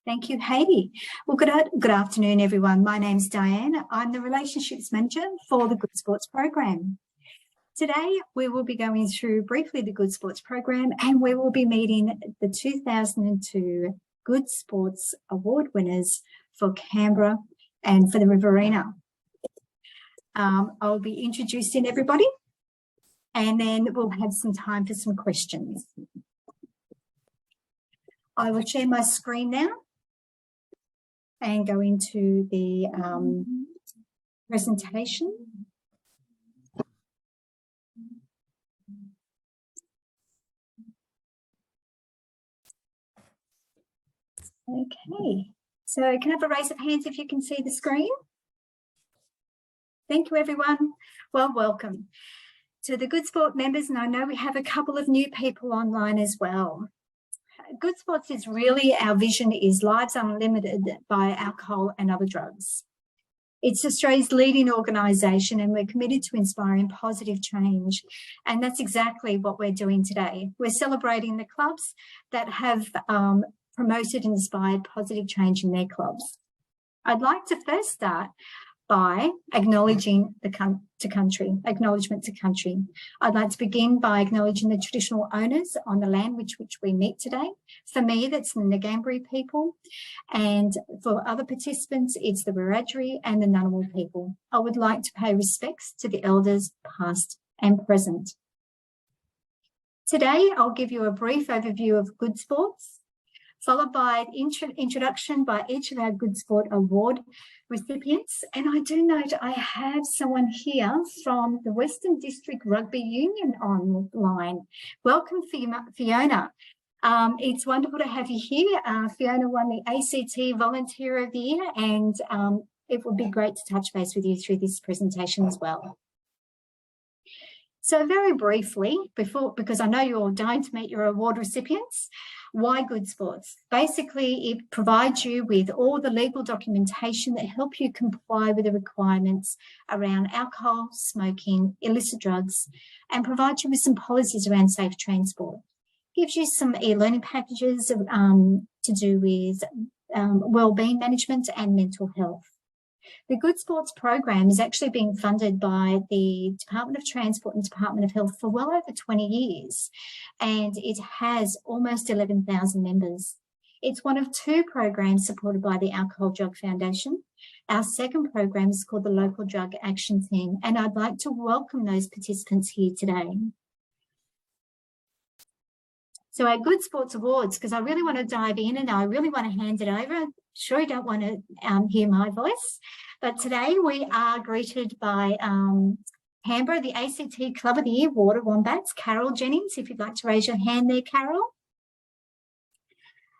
Thank you, Heidi. Well, good afternoon, everyone. My name's Diane. I'm the Relationships Manager for the Good Sports Program. Today, we will be going through briefly the Good Sports Program, and we will be meeting the 2002 Good Sports Award winners for Canberra and for the Riverina. I'll be introducing everybody, and then we'll have some time for some questions. I will share my screen now and go into the presentation. Okay, so can I have a raise of hands if you can see the screen? Thank you, everyone. Well, welcome to the Good Sport members, and I know we have a couple of new people online as well. Good Sports is really, our vision is lives unlimited by alcohol and other drugs. It's Australia's leading organisation, and we're committed to inspiring positive change. And that's exactly what we're doing today. We're celebrating the clubs that have promoted and inspired positive change in their clubs. I'd like to first start by acknowledging acknowledgement to country. I'd like to begin by acknowledging the traditional owners on the land which we meet today. For me, that's the Ngambri people, and for other participants, it's the Wiradjuri and the Ngunnawal people. I would like to pay respects to the elders past and present. Today, I'll give you a brief overview of Good Sports, followed by an introduction by each of our Good Sport Award recipients. And I do note I have someone here from the Western District Rugby Union online. Welcome, Fiona. It's wonderful to have you here. Fiona won the ACT Volunteer of the Year, and it would be great to touch base with you through this presentation as well. So very briefly, because I know you all don't meet your award recipients, why Good Sports? Basically, it provides you with all the legal documentation that help you comply with the requirements around alcohol, smoking, illicit drugs, and provides you with some policies around safe transport. Gives you some e-learning packages to do with wellbeing management and mental health. The Good Sports program is actually being funded by the Department of Transport and Department of Health for well over 20 years, and it has almost 11,000 members. It's one of two programs supported by the Alcohol Drug Foundation. Our second program is called the Local Drug Action Team, and I'd like to welcome those participants here today. So our Good Sports Awards, because I really want to dive in and I really want to hand it over. I'm sure you don't want to hear my voice, but today we are greeted by Canberra, the ACT Club of the Year, Water Wombats, Carol Jennings, if you'd like to raise your hand there, Carol.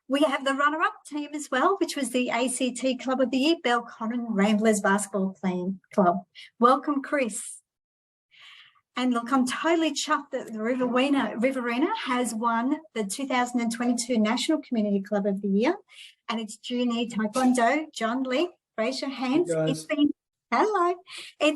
We have the runner-up team as well, which was the ACT Club of the Year, Belconnen Ramblers Basketball Club. Welcome, Chris. And look, I'm totally chuffed that the Riverina has won the 2022 National Community Club of the Year, and it's Junior Taekwondo. John Lee, raise your hands. It's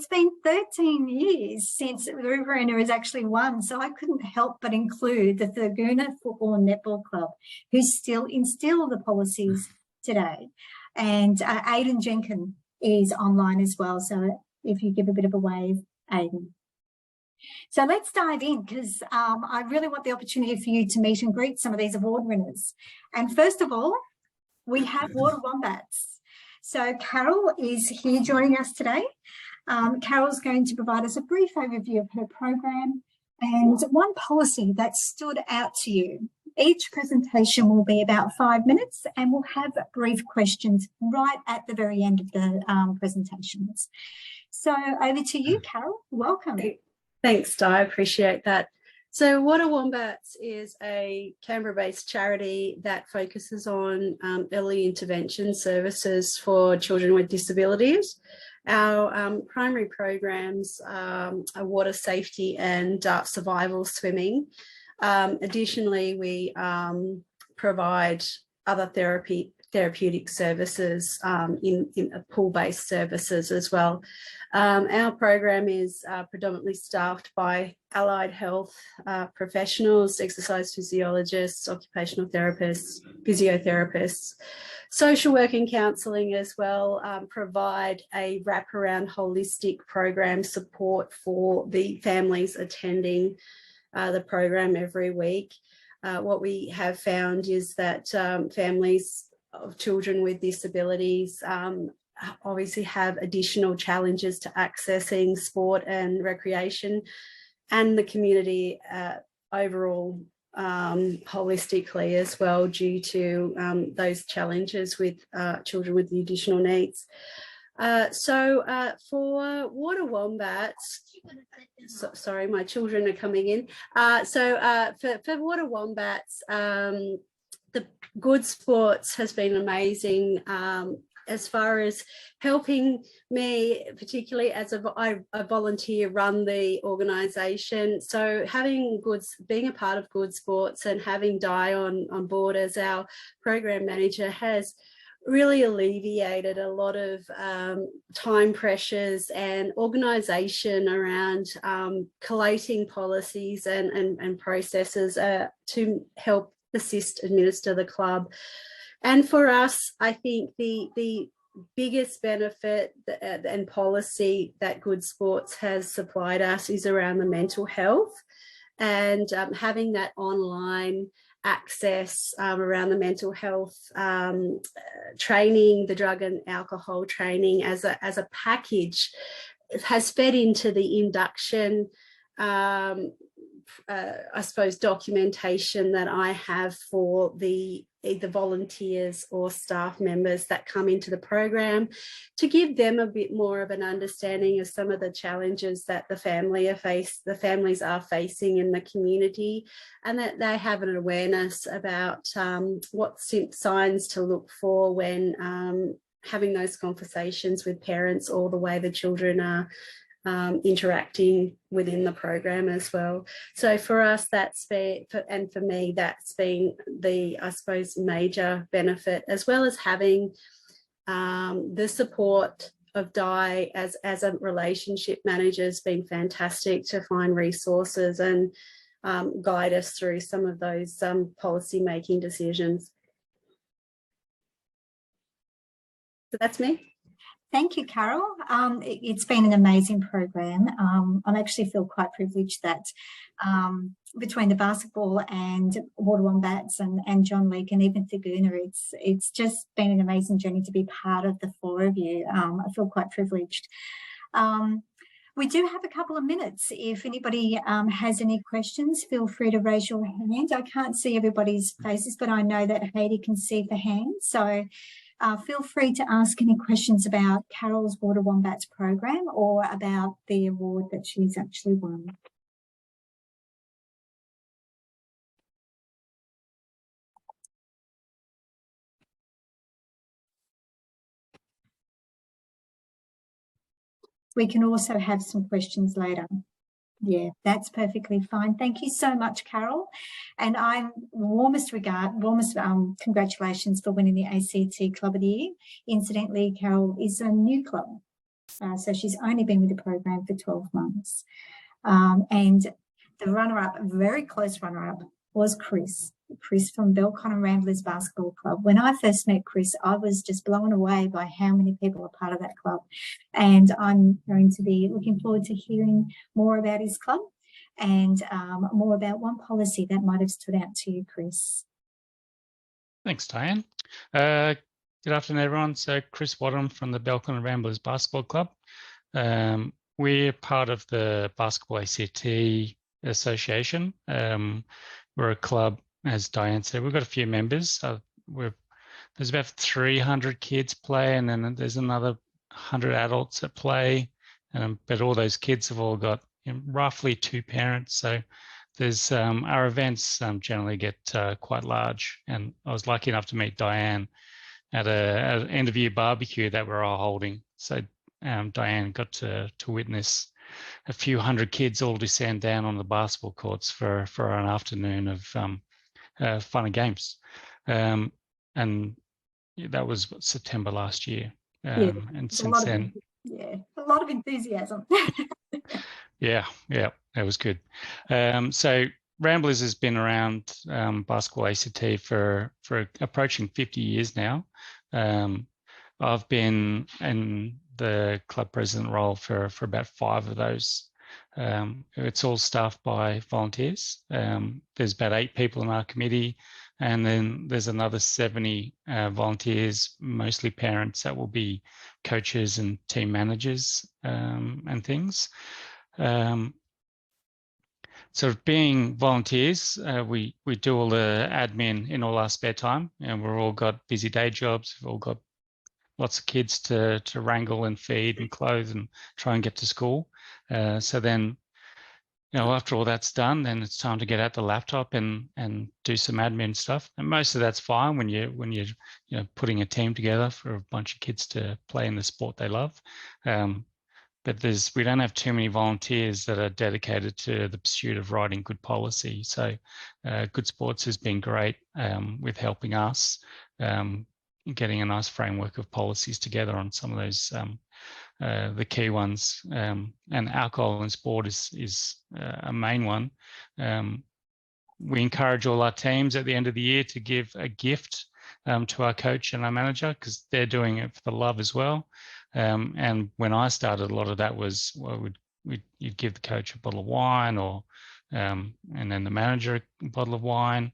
been 13 years since the Riverina has actually won, so I couldn't help but include the Thurgoona Football and Netball Club, who still instill the policies today. And Aidan Jenkins is online as well, so if you give a bit of a wave, Aidan. So let's dive in, because I really want the opportunity for you to meet and greet some of these award winners. And first of all, we have Water Wombats. So Carol is here joining us today. Carol's going to provide us a brief overview of her program and one policy that stood out to you. Each presentation will be about 5 minutes, and we'll have brief questions right at the very end of the presentations. So over to you, Carol. Welcome. Thanks, Di. I appreciate that. So Water Wombats is a Canberra-based charity that focuses on early intervention services for children with disabilities. Our primary programs are water safety and survival swimming. Additionally, we provide other therapeutic services in pool-based services as well. Our program is predominantly staffed by allied health professionals, exercise physiologists, occupational therapists, physiotherapists. Social work and counselling as well provide a wraparound holistic program support for the families attending the program every week. What we have found is that families of children with disabilities obviously have additional challenges to accessing sport and recreation, and the community overall holistically as well, due to those challenges with children with the additional needs. For water wombats, sorry, my children are coming in. For water wombats, the Good Sports has been amazing as far as helping me, particularly as a volunteer, run the organisation. So being a part of Good Sports and having Di on board as our program manager has really alleviated a lot of time pressures and organisation around collating policies and processes to help assist administer the club. And for us, I think the biggest benefit and policy that Good Sports has supplied us is around the mental health, and having that online access around the mental health training, the drug and alcohol training as a package has fed into the induction I suppose documentation that I have for either volunteers or staff members that come into the program, to give them a bit more of an understanding of some of the challenges that the families are facing in the community, and that they have an awareness about what signs to look for when having those conversations with parents, or the way the children are interacting within the program as well. So for us, and for me, that's been the, I suppose, major benefit, as well as having the support of Di as a relationship manager has been fantastic to find resources and guide us through some of those policy making decisions. So that's me. Thank you, Carol. It's been an amazing program. I actually feel quite privileged that between the basketball and Water Wombats and John Leake and even Thaguna, it's just been an amazing journey to be part of the four of you. I feel quite privileged. We do have a couple of minutes. If anybody has any questions, feel free to raise your hand. I can't see everybody's faces, but I know that Heidi can see the hand. So feel free to ask any questions about Carol's Water Wombats program or about the award that she's actually won. We can also have some questions later. Yeah, that's perfectly fine. Thank you so much, Carol. And I'm warmest congratulations for winning the ACT Club of the Year. Incidentally, Carol is a new club. So she's only been with the program for 12 months. And the runner-up, a very close runner-up, was Chris from Belconnen Ramblers Basketball Club. When I first met Chris, I was just blown away by how many people are part of that club. And I'm going to be looking forward to hearing more about his club and more about one policy that might have stood out to you, Chris. Thanks, Diane. Good afternoon, everyone. So Chris Wadham from the Belconnen Ramblers Basketball Club. We're part of the Basketball ACT Association. We're a club, as Diane said. We've got a few members. There's about 300 kids play, and then there's another 100 adults that play. But all those kids have all got roughly 2 parents. So there's our events generally get quite large. And I was lucky enough to meet Diane at an end of year barbecue that we're all holding. So Diane got to witness a few hundred kids all descend down on the basketball courts for an afternoon of fun and games. And that was September last year. And since then, a lot of enthusiasm. yeah, that was good. So Ramblers has been around Basketball ACT for approaching 50 years now. I've been in the club president role for about 5 of those. It's all staffed by volunteers. There's about 8 people in our committee, and then there's another 70 volunteers, mostly parents, that will be coaches and team managers and things. Sort of being volunteers, we do all the admin in all our spare time, and we've all got busy day jobs. We've all got lots of kids to wrangle and feed and clothe and try and get to school. So then, after all that's done, then it's time to get out the laptop and do some admin stuff. And most of that's fine when you're putting a team together for a bunch of kids to play in the sport they love. But we don't have too many volunteers that are dedicated to the pursuit of writing good policy. So Good Sports has been great with helping us getting a nice framework of policies together on some of those the key ones. And alcohol in sport is a main one. We encourage all our teams at the end of the year to give a gift to our coach and our manager, because they're doing it for the love as well. And when I started, a lot of that was, you'd give the coach a bottle of wine, or and then the manager a bottle of wine.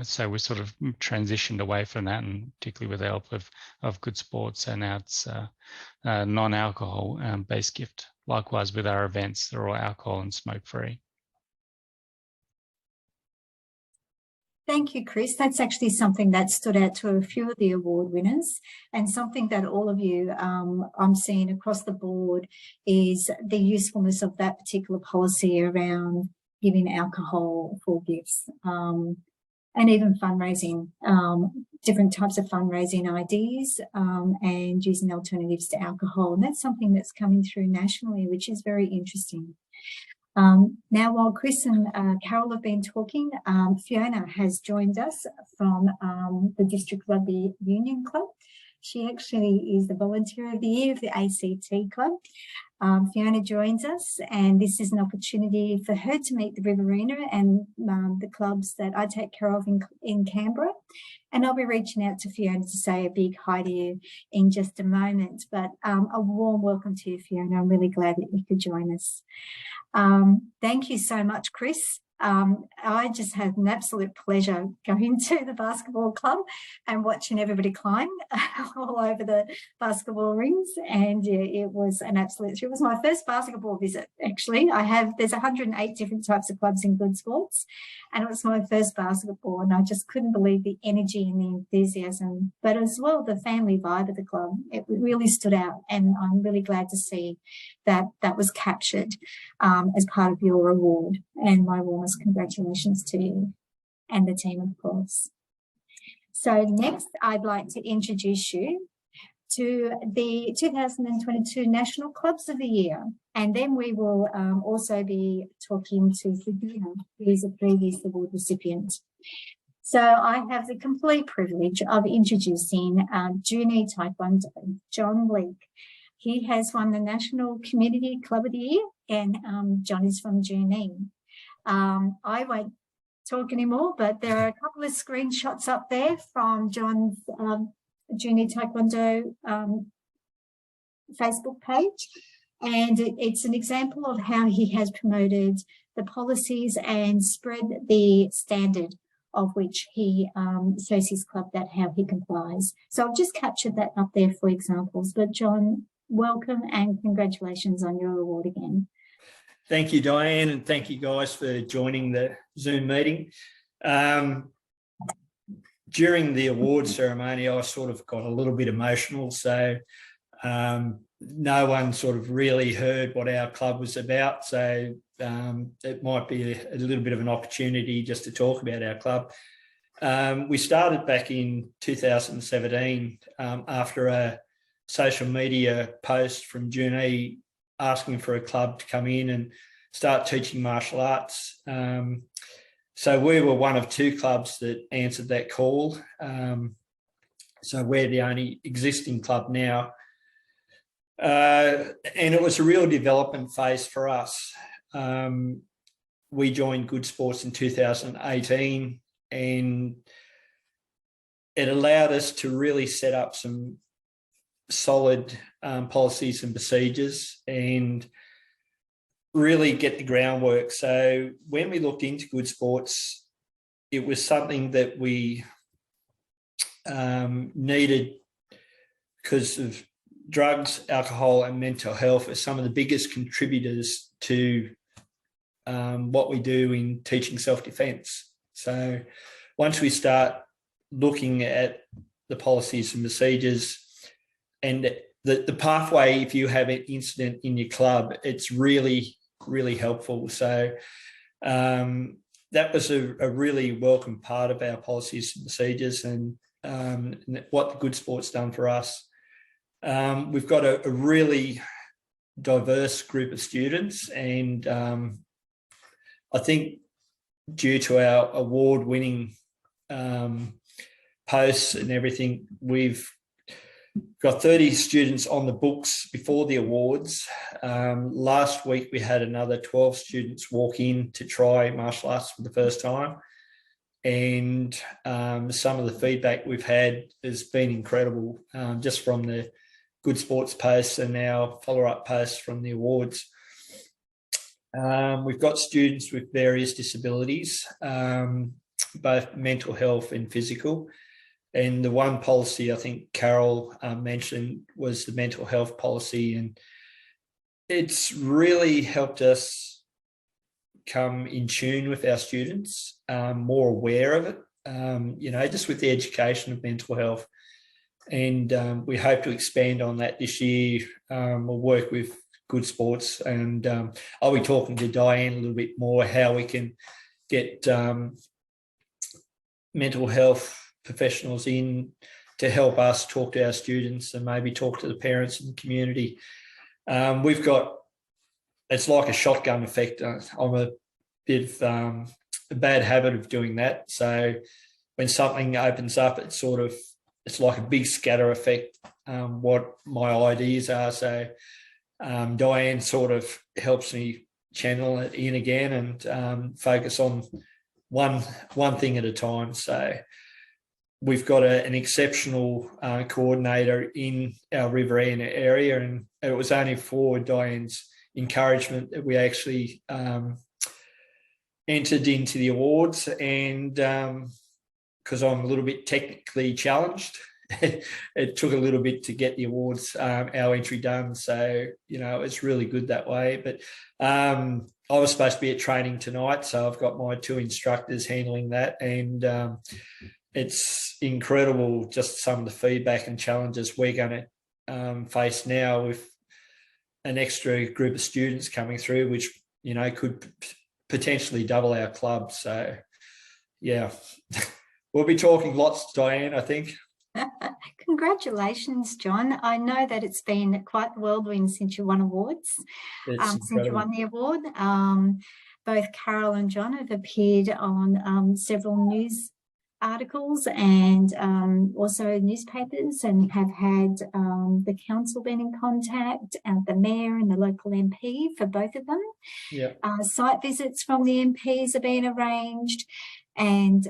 So we sort of transitioned away from that, and particularly with the help of Good Sports, and now it's a non-alcohol based gift. Likewise with our events, they're all alcohol and smoke free. Thank you, Chris. That's actually something that stood out to a few of the award winners, and something that all of you I'm seeing across the board is the usefulness of that particular policy around giving alcohol for gifts, and even fundraising, different types of fundraising ideas, and using alternatives to alcohol. And that's something that's coming through nationally, which is very interesting. Now, while Chris and Carol have been talking, Fiona has joined us from the District Rugby Union Club. She actually is the Volunteer of the Year of the ACT Club. Fiona joins us, and this is an opportunity for her to meet the Riverina and the clubs that I take care of in Canberra. And I'll be reaching out to Fiona to say a big hi to you in just a moment. But a warm welcome to you, Fiona. I'm really glad that you could join us. Thank you so much, Chris. I just had an absolute pleasure going to the basketball club and watching everybody climb all over the basketball rings. And yeah, it was an absolute, it was my first basketball visit, actually. There's 108 different types of clubs in Good Sports, and it was my first basketball, and I just couldn't believe the energy and the enthusiasm, but as well the family vibe of the club. It really stood out, and I'm really glad to see that that was captured as part of your award, and my warmest congratulations to you and the team, of course. So next, I'd like to introduce you to the 2022 National Clubs of the Year, and then we will also be talking to Riverina, who is a previous award recipient. So I have the complete privilege of introducing Junior Taekwondo, John Leake. He has won the National Community Club of the Year, and John is from Junior. I won't talk anymore, but there are a couple of screenshots up there from John's Junior Taekwondo Facebook page, and it's an example of how he has promoted the policies and spread the standard of which he shows his club that how he complies. So I've just captured that up there for examples. But John, welcome and congratulations on your award again. Thank you, Diane, and thank you guys for joining the Zoom meeting. During the award ceremony, I sort of got a little bit emotional. So no one sort of really heard what our club was about. So it might be a little bit of an opportunity just to talk about our club. We started back in 2017 after a social media post from June asking for a club to come in and start teaching martial arts. So we were one of 2 clubs that answered that call. So we're the only existing club now. And it was a real development phase for us. We joined Good Sports in 2018, and it allowed us to really set up some solid policies and procedures and really get the groundwork. So when we looked into good sports, it was something that we needed because of drugs, alcohol and mental health are some of the biggest contributors to what we do in teaching self-defense. So once we start looking at the policies and procedures and the pathway, if you have an incident in your club, it's really, really helpful. So that was a really welcome part of our policies and procedures and what the Good Sport's done for us. We've got a really diverse group of students, and I think due to our award-winning posts and everything, we've got 30 students on the books before the awards. Last week, we had another 12 students walk in to try martial arts for the first time. And some of the feedback we've had has been incredible, just from the Good Sports posts and our follow-up posts from the awards. We've got students with various disabilities, both mental health and physical. And the one policy I think Carol mentioned was the mental health policy, and it's really helped us come in tune with our students, more aware of it, just with the education of mental health. And we hope to expand on that this year. We'll work with Good Sports, and I'll be talking to Diane a little bit more how we can get mental health professionals in to help us talk to our students and maybe talk to the parents and the community. We've got, it's like a shotgun effect. I'm a bit of a bad habit of doing that. So when something opens up, it's like a big scatter effect, what my ideas are. So Diane sort of helps me channel it in again and focus on one thing at a time. So we've got an exceptional coordinator in our Riverina area, and it was only for Diane's encouragement that we actually entered into the awards. And because I'm a little bit technically challenged, it took a little bit to get the awards, our entry done. So, it's really good that way. But I was supposed to be at training tonight, so I've got my 2 instructors handling that. And it's incredible just some of the feedback and challenges we're going to face now with an extra group of students coming through, which, could potentially double our club. So, yeah, we'll be talking lots, Diane, I think. Congratulations, John. I know that it's been quite the whirlwind since you won awards. Since you won the award. Both Carol and John have appeared on several news articles and also newspapers, and have had the council been in contact, and the mayor and the local MP for both of them. Yeah. Site visits from the MPs are being arranged. And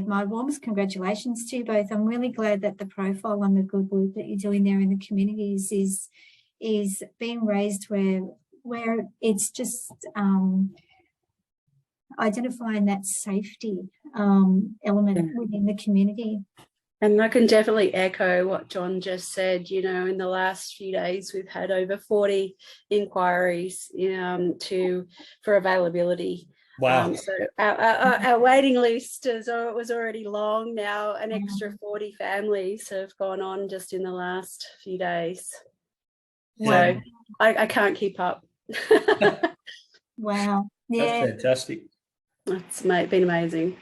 my warmest congratulations to you both. I'm really glad that the profile and the good work that you're doing there in the communities is being raised where it's just identifying that safety element within the community. And I can definitely echo what John just said. In the last few days, we've had over 40 inquiries for availability. Wow. So our waiting list was already long now. An extra 40 families have gone on just in the last few days. Wow. So I can't keep up. Wow. Yeah. That's fantastic. It's been amazing.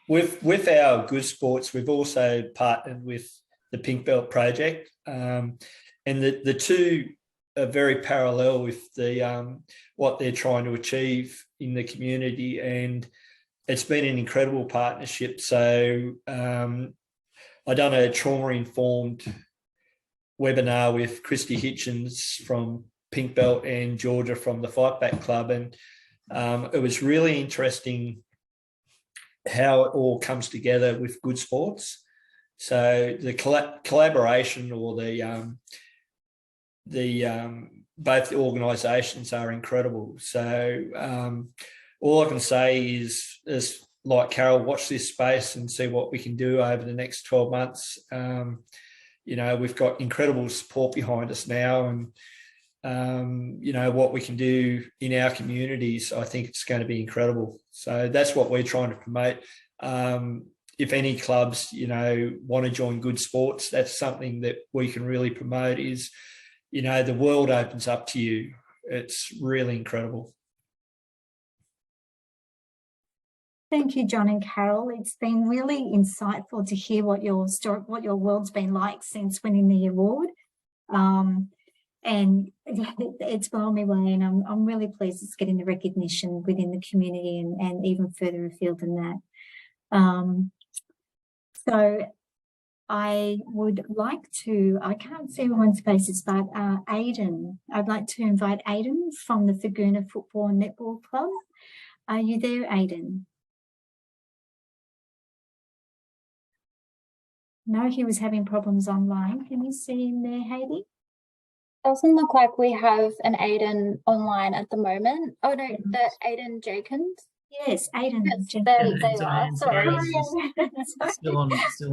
With our Good Sports, we've also partnered with the Pink Belt Project, and the two are very parallel with the what they're trying to achieve in the community, and it's been an incredible partnership. So I done a trauma-informed webinar with Christy Hitchens from Pink Belt and Georgia from the Fight Back Club, and it was really interesting how it all comes together with Good Sports. So the collaboration, or both the organisations are incredible. So all I can say is like Carol, watch this space and see what we can do over the next 12 months. We've got incredible support behind us now, and what we can do in our communities, I think it's going to be incredible. So that's what we're trying to promote. If any clubs, want to join Good Sports, that's something that we can really promote. Is, the world opens up to you. It's really incredible. Thank you, John and Carol. It's been really insightful to hear what your world's been like since winning the award. And it's blown me away, and I'm really pleased it's getting the recognition within the community and even further afield than that. So I would like to, I can't see everyone's faces, but Aidan, I'd like to invite Aidan from the Riverina Football and Netball Club. Are you there, Aidan? No, he was having problems online. Can you see him there, Heidi? Doesn't look like we have an Aidan online at the moment. Oh no, the Aidan Jenkins. Yes, Aidan. Yes, there you are. Sorry. Still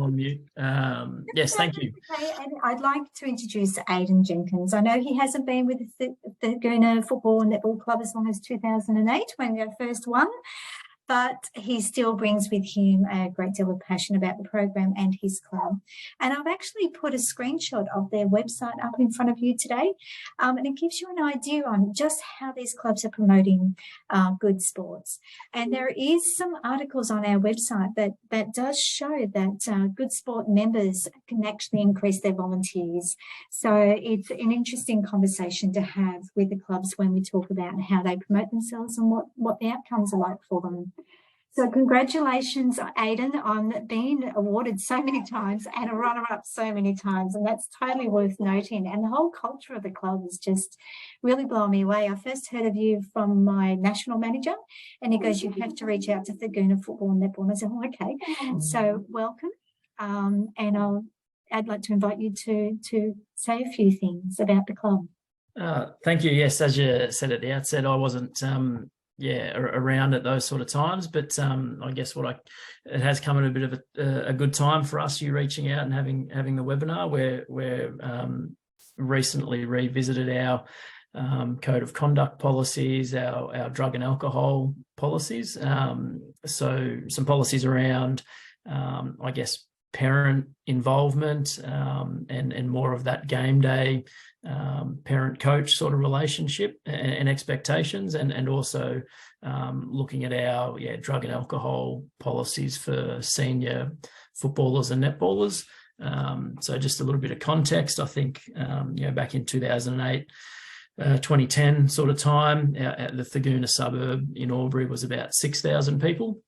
on mute. Yes, thank you. Okay, and I'd like to introduce Aidan Jenkins. I know he hasn't been with the Riverina Football and Netball Club as long as 2008 when they first won, but he still brings with him a great deal of passion about the program and his club. And I've actually put a screenshot of their website up in front of you today, and it gives you an idea on just how these clubs are promoting good sports. And there is some articles on our website that does show that good sport members can actually increase their volunteers. So it's an interesting conversation to have with the clubs when we talk about how they promote themselves and what the outcomes are like for them. So congratulations, Aidan, on being awarded so many times and a runner-up so many times, and that's totally worth noting. And the whole culture of the club is just really blowing me away. I first heard of you from my national manager, and he goes, you have to reach out to the Riverina Football and Netball. And I said, oh, okay. So welcome, and I'd like to invite you to say a few things about the club. Thank you. Yes, as you said at the outset, I wasn't around at those sort of times, but I guess it has come at a bit of a good time for us, you reaching out and having the webinar where recently revisited our code of conduct policies, our drug and alcohol policies. So some policies around, I guess, parent involvement and more of that game day parent-coach sort of relationship and expectations, and also looking at our drug and alcohol policies for senior footballers and netballers. So just a little bit of context, I think, back in 2008, 2010 sort of time, at the Riverina suburb in Albury was about 6,000 people.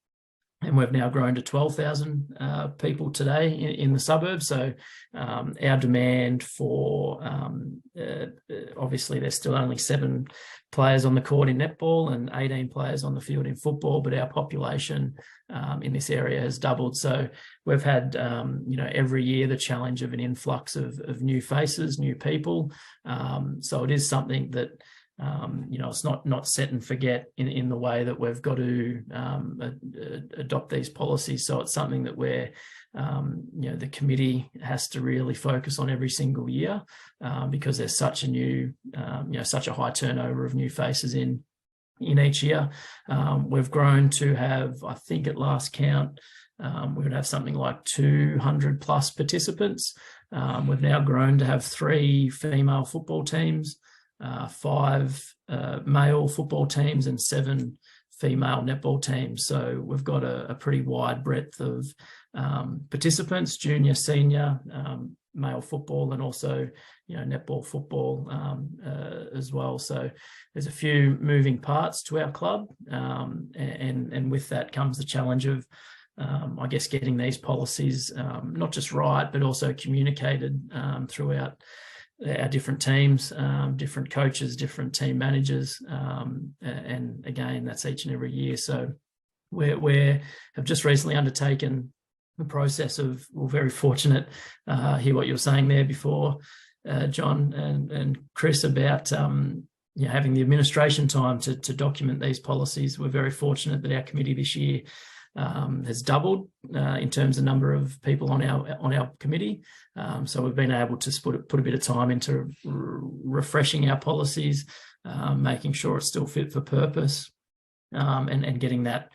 And we've now grown to 12,000 people today in the suburbs. So our demand for, obviously there's still only 7 players on the court in netball and 18 players on the field in football, but our population in this area has doubled. So we've had, every year the challenge of an influx of new faces, new people. So it is something that, it's not set and forget in the way that we've got to adopt these policies. So it's something that we're, the committee has to really focus on every single year because there's such a new, such a high turnover of new faces in each year. We've grown to have, I think at last count, we're going to have something like 200 plus participants. We've now grown to have 3 female football teams, 5 male football teams and 7 female netball teams. So we've got a pretty wide breadth of participants, junior, senior, male football, and also netball, football as well. So there's a few moving parts to our club, and with that comes the challenge of I guess getting these policies not just right, but also communicated throughout our different teams, different coaches, different team managers, and again, that's each and every year. So we have just recently undertaken process of, we're very fortunate, hear what you were saying there before, John and Chris, about having the administration time to document these policies. We're very fortunate that our committee this year has doubled in terms of number of people on our committee. So we've been able to put a bit of time into refreshing our policies, making sure it's still fit for purpose, and getting that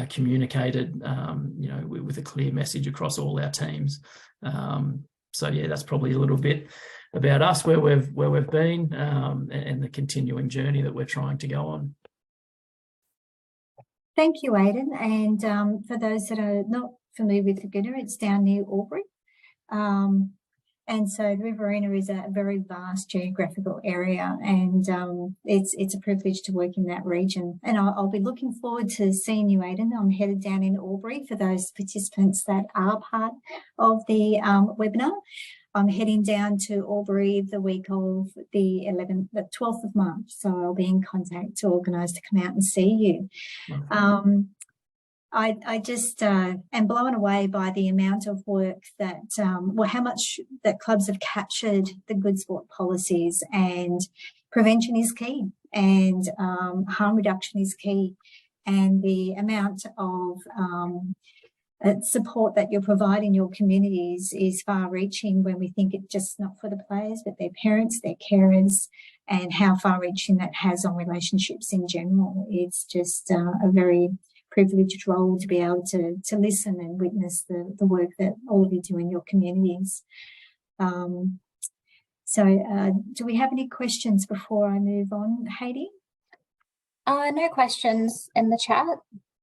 communicated, with a clear message across all our teams. So yeah, that's probably a little bit about us, where we've been, and the continuing journey that we're trying to go on. Thank you, Aidan. And for those that are not familiar with Riverina, it's down near Albury. And so Riverina is a very vast geographical area, and it's a privilege to work in that region. And I'll be looking forward to seeing you, Aidan. I'm headed down in Albury for those participants that are part of the webinar. I'm heading down to Albury the week of the 12th of March. So I'll be in contact to organise to come out and see you. I just am blown away by the amount of work that, how much that clubs have captured the good sport policies, and prevention is key, and harm reduction is key, and the amount of support that you're providing your communities is far-reaching, when we think it's just not for the players, but their parents, their carers, and how far-reaching that has on relationships in general. It's just a very privileged role to be able to listen and witness the work that all of you do in your communities. So do we have any questions before I move on, Heidi? No questions in the chat.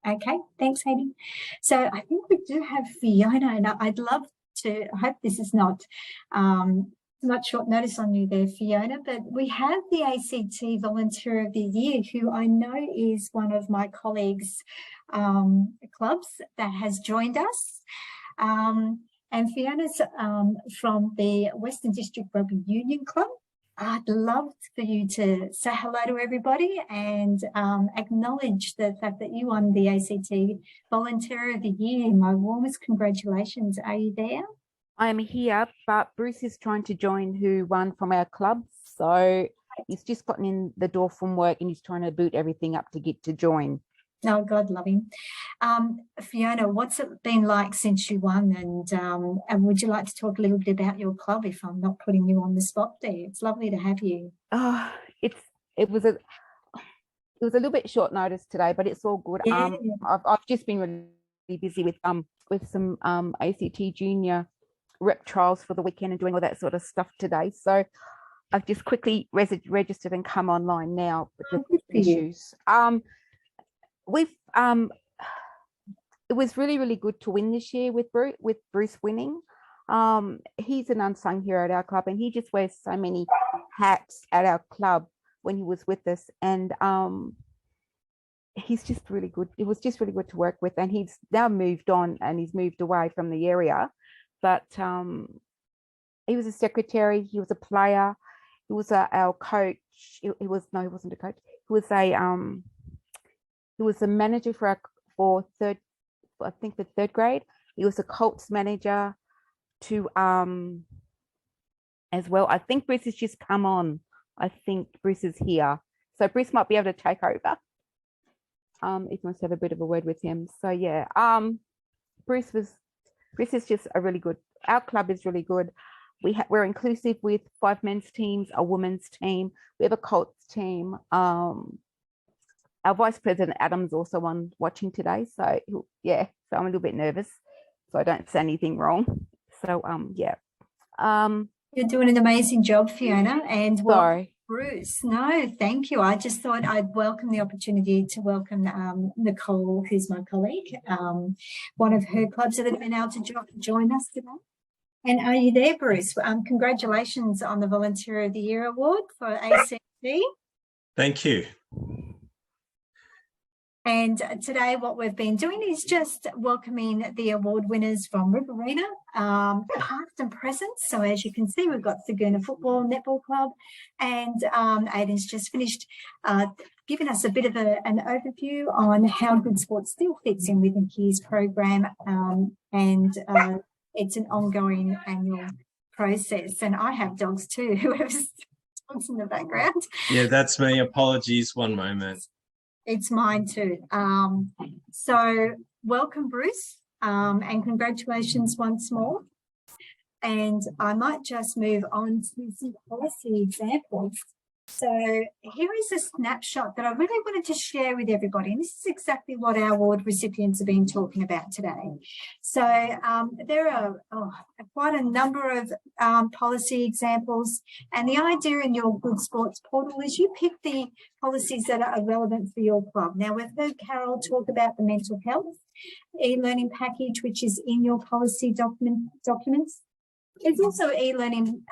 Okay, thanks, Heidi. So I think we do have Fiona, and I'd love to, I hope this is not short notice on you there, Fiona, but we have the ACT Volunteer of the Year, who I know is one of my colleagues' clubs that has joined us. And Fiona's from the Western District Rugby Union Club. I'd love for you to say hello to everybody and acknowledge the fact that you won the ACT Volunteer of the Year. My warmest congratulations. Are you there? I am here, but Bruce is trying to join, who won from our club. So he's just gotten in the door from work and he's trying to boot everything up to get to join. Oh, God love him. Fiona, what's it been like since you won? And would you like to talk a little bit about your club, if I'm not putting you on the spot there? It's lovely to have you. Oh, it was a little bit short notice today, but it's all good. Yeah. I've just been really busy with some ACT junior rep trials for the weekend and doing all that sort of stuff today. So I've just quickly registered and come online now with the issues. It was really, really good to win this year with Bruce winning. He's an unsung hero at our club, and he just wears so many hats at our club when he was with us, and he's just really good. It was just really good to work with, and he's now moved on and he's moved away from the area, but he was a secretary, he was a player, he was our coach. He wasn't a coach. He was a manager for third grade. He was a Colts manager to as well. I think Bruce has just come on. I think Bruce is here, so Bruce might be able to take over. If you want to have a bit of a word with him. So yeah, Bruce is just a really good. Our club is really good. We're inclusive with 5 men's teams, a women's team. We have a Colts team. Our Vice President Adam's also watching today, so yeah. So I'm a little bit nervous, so I don't say anything wrong. So yeah. You're doing an amazing job, Fiona, and sorry, Bruce. No, thank you. I just thought I'd welcome the opportunity to welcome Nicole, who's my colleague, one of her clubs that have been able to join us today. And are you there, Bruce? Congratulations on the Volunteer of the Year award for ACT. Thank you. And today what we've been doing is just welcoming the award winners from Riverina, past and present. So as you can see, we've got Saguna Football Netball Club, and Aidan's just finished giving us a bit of an overview on how Good Sport still fits in within his program, and it's an ongoing annual process. And I have dogs too, who have dogs in the background. Yeah, that's me. Apologies, one moment. It's mine too. So welcome, Bruce, and congratulations once more. And I might just move on to some policy examples. So here is a snapshot that I really wanted to share with everybody. And this is exactly what our award recipients have been talking about today. So there are quite a number of policy examples. And the idea in your Good Sports portal is you pick the policies that are relevant for your club. Now, we've heard Carol talk about the mental health e-learning package, which is in your policy documents. There's also e-learning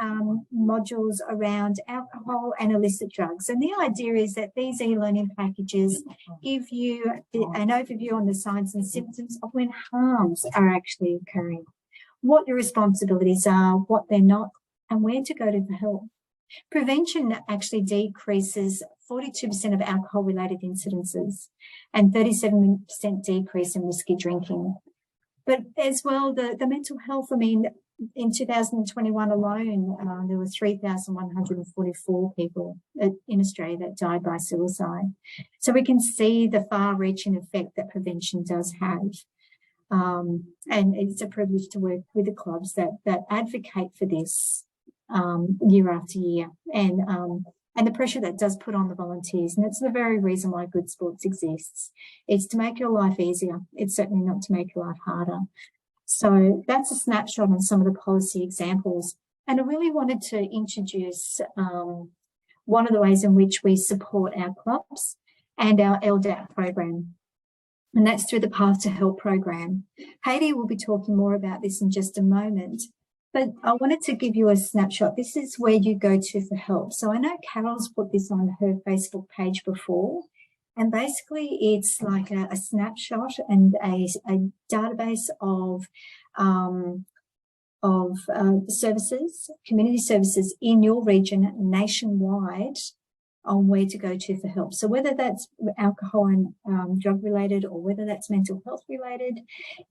modules around alcohol and illicit drugs. And the idea is that these e-learning packages give you an overview on the signs and symptoms of when harms are actually occurring, what your responsibilities are, what they're not, and where to go to for help. Prevention actually decreases 42% of alcohol-related incidences and 37% decrease in risky drinking. But as well, the mental health, I mean, in 2021 alone, there were 3,144 people in Australia that died by suicide. So we can see the far-reaching effect that prevention does have. And it's a privilege to work with the clubs that advocate for this year after year, and the pressure that does put on the volunteers. And it's the very reason why Good Sports exists. It's to make your life easier. It's certainly not to make your life harder. So that's a snapshot on some of the policy examples. And I really wanted to introduce one of the ways in which we support our clubs and our LDAP program. And that's through the Path to Help program. Heidi will be talking more about this in just a moment. But I wanted to give you a snapshot. This is where you go to for help. So I know Carol's put this on her Facebook page before. And basically, it's like a snapshot and a database of services, community services in your region nationwide on where to go to for help. So whether that's alcohol and drug related or whether that's mental health related,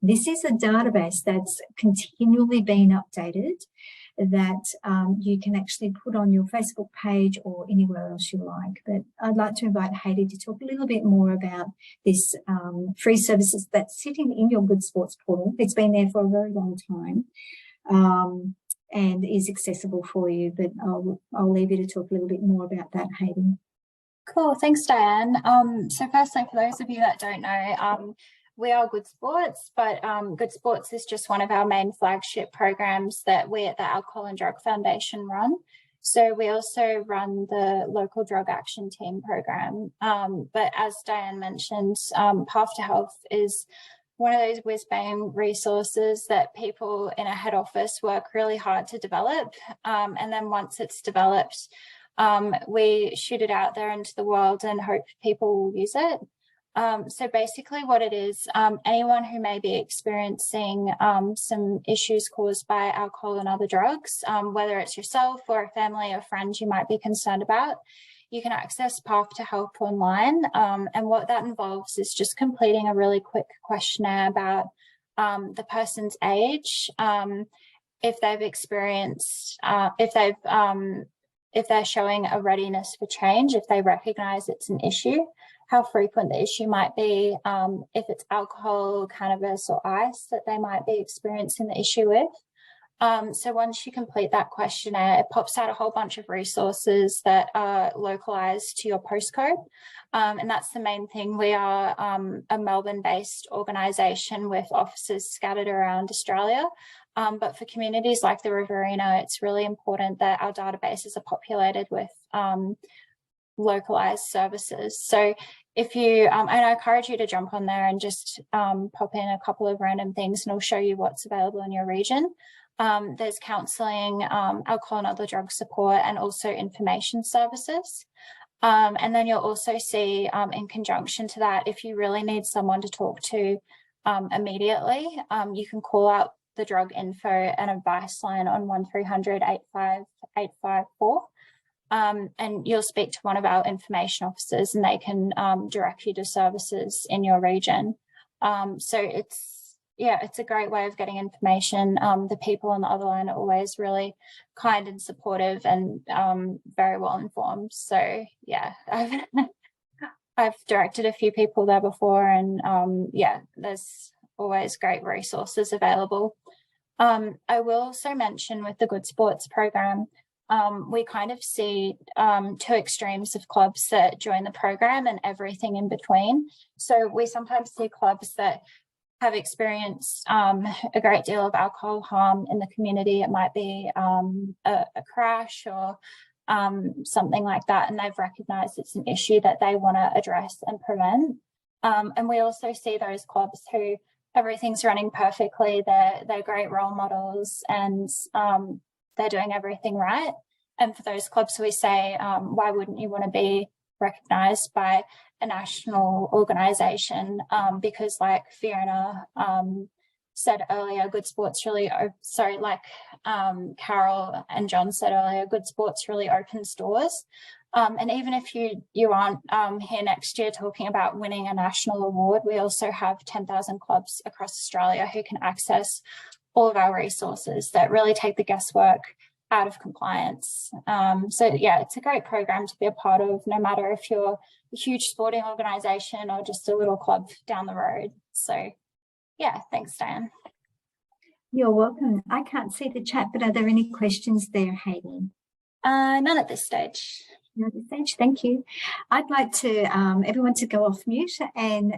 this is a database that's continually being updated that you can actually put on your Facebook page or anywhere else you like. But I'd like to invite Heidi to talk a little bit more about this free services that's sitting in your Good Sports portal. It's been there for a very long time and is accessible for you, but I'll leave you to talk a little bit more about that, Heidi. Cool, thanks, Diane. So firstly, for those of you that don't know, we are Good Sports, but Good Sports is just one of our main flagship programs that we at the Alcohol and Drug Foundation run. So we also run the local drug action team program. But as Diane mentioned, Path to Health is one of those whiz-bang resources that people in a head office work really hard to develop. And then once it's developed, we shoot it out there into the world and hope people will use it. So basically what it is, anyone who may be experiencing some issues caused by alcohol and other drugs, whether it's yourself or a family or friend you might be concerned about, you can access Path to Help online. And what that involves is just completing a really quick questionnaire about the person's age, if they've experienced, if they're showing a readiness for change, if they recognize it's an issue, how frequent the issue might be, if it's alcohol, cannabis, or ice that they might be experiencing the issue with. So once you complete that questionnaire, it pops out a whole bunch of resources that are localized to your postcode. And that's the main thing. We are a Melbourne-based organisation with offices scattered around Australia. But for communities like the Riverina, it's really important that our databases are populated with localized services. So if you, and I encourage you to jump on there and just pop in a couple of random things and it'll show you what's available in your region. There's counselling, alcohol and other drug support, and also information services. And then you'll also see in conjunction to that, if you really need someone to talk to immediately, you can call out the drug info and advice line on 1300 85854. And you'll speak to one of our information officers and they can direct you to services in your region. So it's a great way of getting information. The people on the other line are always really kind and supportive and very well informed. So yeah, I've directed a few people there before, and yeah, there's always great resources available. I will also mention with the Good Sports program, we kind of see two extremes of clubs that join the program and everything in between. So we sometimes see clubs that have experienced a great deal of alcohol harm in the community. It might be a crash or something like that, and they've recognised it's an issue that they want to address and prevent. And we also see those clubs who everything's running perfectly, they're great role models, and they're doing everything right. And for those clubs, we say, why wouldn't you want to be recognised by a national organisation? Because like Fiona said earlier, Good Sports really, Carol and John said earlier, Good Sports really opens doors. And even if you aren't here next year talking about winning a national award, we also have 10,000 clubs across Australia who can access all of our resources that really take the guesswork out of compliance. So yeah, it's a great program to be a part of, no matter if you're a huge sporting organisation or just a little club down the road. So yeah, thanks, Diane. You're welcome. I can't see the chat, but are there any questions there, Hayley? None at this stage. None at this stage, thank you. I'd like to everyone to go off mute and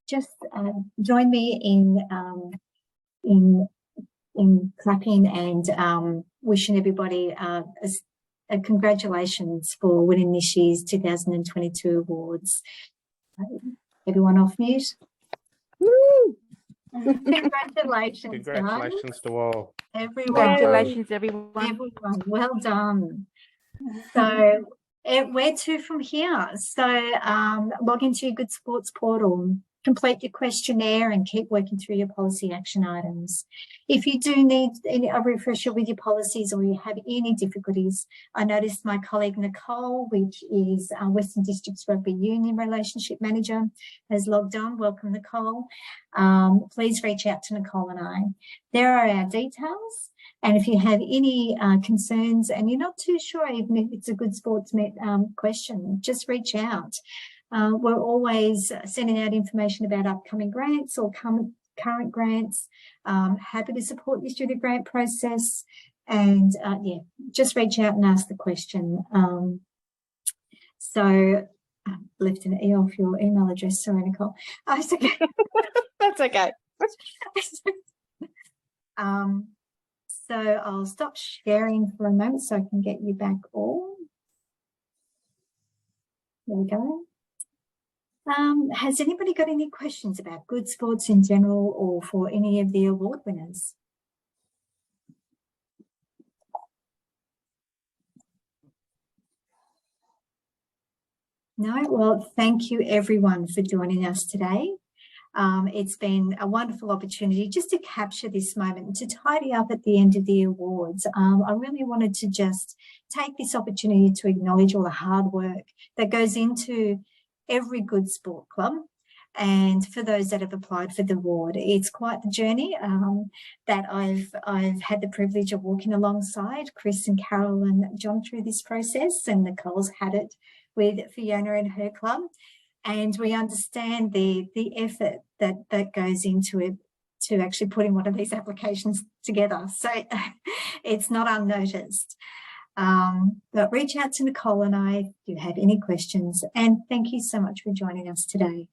just join me in clapping and wishing everybody a congratulations for winning this year's 2022 awards. Everyone off mute. Woo! Congratulations. Congratulations to all. Everyone. Congratulations, everyone. Everyone, well done. So where to from here? So log into your Good Sports portal, complete your questionnaire and keep working through your policy action items. If you do need a refresher with your policies or you have any difficulties, I noticed my colleague Nicole, which is Western Districts Rugby Union Relationship Manager, has logged on. Welcome, Nicole. Please reach out to Nicole and I. There are our details. And if you have any concerns and you're not too sure even if it's a Good Sports question, just reach out. We're always sending out information about upcoming grants or current grants. Happy to support you through the grant process. And yeah, just reach out and ask the question. So left an E off your email address, sorry, Nicole. It's okay. That's okay. So I'll stop sharing for a moment so I can get you back all. There we go. Has anybody got any questions about Good Sports in general or for any of the award winners? No? Well, thank you everyone for joining us today. It's been a wonderful opportunity just to capture this moment and to tidy up at the end of the awards. I really wanted to just take this opportunity to acknowledge all the hard work that goes into every Good Sport club. And for those that have applied for the award, it's quite the journey that I've had the privilege of walking alongside Chris and Carol and John through this process, and Nicole's had it with Fiona and her club. And we understand the effort that goes into it to actually putting one of these applications together. So it's not unnoticed. But reach out to Nicole and I if you have any questions. And thank you so much for joining us today.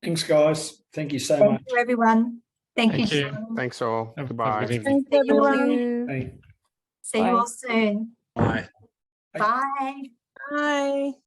Thanks, guys. Thank you so much. Thank you, everyone. Thank you. Sean. Thanks all. Goodbye. Thanks, everyone. Hey. See you all soon. Bye. Bye. Bye.